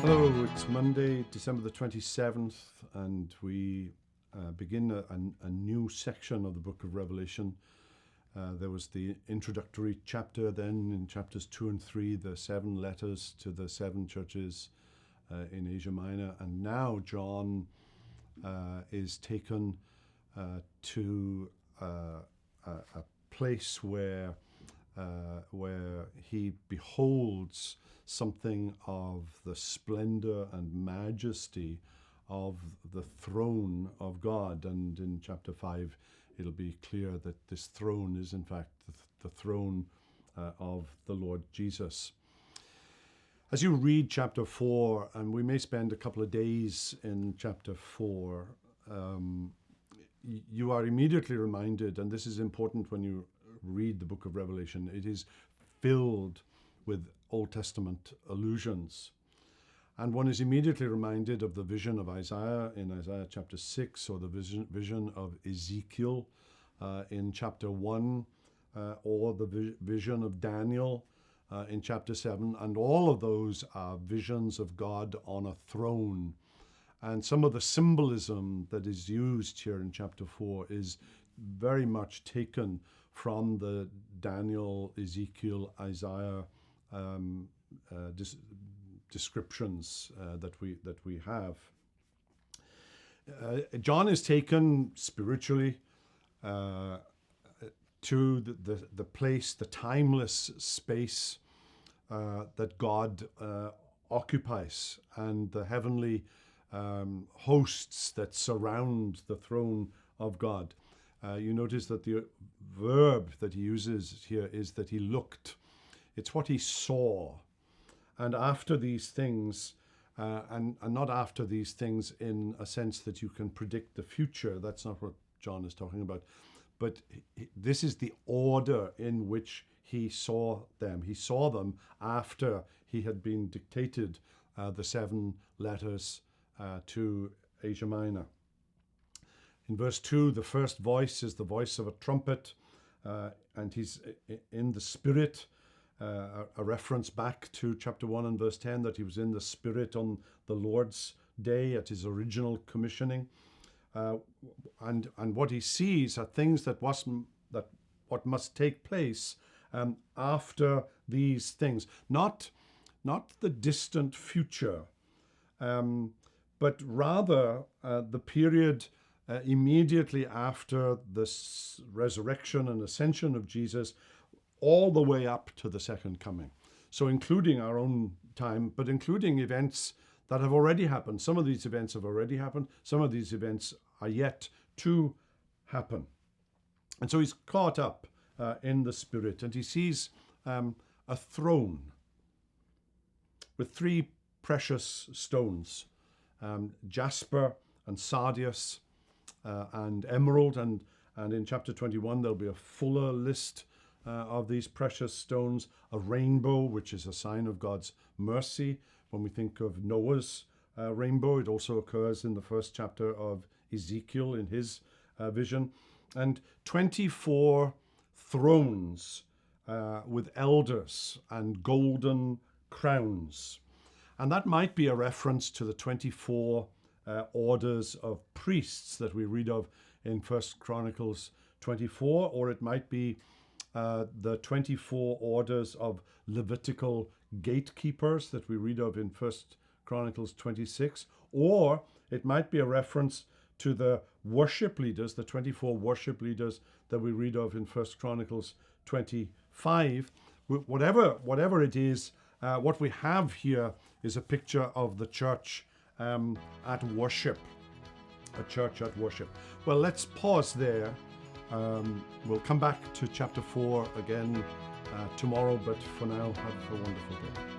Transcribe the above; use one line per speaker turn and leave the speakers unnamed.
Hello, it's Monday, December the 27th, and we begin a new section of the book of Revelation. There was the introductory chapter, then in chapters 2 and 3, the 7 letters to the 7 churches in Asia Minor, and now John is taken to a place where he beholds something of the splendor and majesty of the throne of God. And in chapter 5, it'll be clear that this throne is in fact the throne of the Lord Jesus. As you read chapter 4, and we may spend a couple of days in chapter 4, you are immediately reminded, and this is important when you read the book of Revelation, it is filled with Old Testament allusions. And one is immediately reminded of the vision of Isaiah in Isaiah chapter 6, or the vision of Ezekiel in chapter 1, or the vision of Daniel in chapter 7. And all of those are visions of God on a throne. And some of the symbolism that is used here in chapter 4 is very much taken from the Daniel, Ezekiel, Isaiah descriptions that we have. John is taken spiritually to the place, the timeless space that God occupies, and the heavenly hosts that surround the throne of God. You notice that the verb that he uses here is that he looked. It's what he saw. And after these things, and not after these things in a sense that you can predict the future. That's not what John is talking about. But this is the order in which he saw them. He saw them after he had been dictated the 7 letters to Asia Minor. In verse 2, the first voice is the voice of a trumpet, and he's in the Spirit, a reference back to chapter 1 and verse 10, that he was in the Spirit on the Lord's day at his original commissioning. And what he sees are things that what must take place after these things. Not the distant future, but rather the period immediately after the resurrection and ascension of Jesus, all the way up to the second coming. So including our own time, but including events that have already happened. Some of these events have already happened. Some of these events are yet to happen. And so he's caught up in the Spirit, and he sees a throne with 3 precious stones, jasper and sardius and emerald. And in chapter 21, there'll be a fuller list of these precious stones. A rainbow, which is a sign of God's mercy. When we think of Noah's rainbow, it also occurs in the first chapter of Ezekiel in his vision. And 24 thrones with elders and golden crowns. And that might be a reference to the 24 orders of priests that we read of in 1 Chronicles 24, or it might be the 24 orders of Levitical gatekeepers that we read of in 1 Chronicles 26, or it might be a reference to the worship leaders, the 24 worship leaders that we read of in 1 Chronicles 25. Whatever it is, what we have here is a picture of the church at worship, a church at worship. Well, let's pause there. We'll come back to chapter 4 again tomorrow, but for now, have a wonderful day.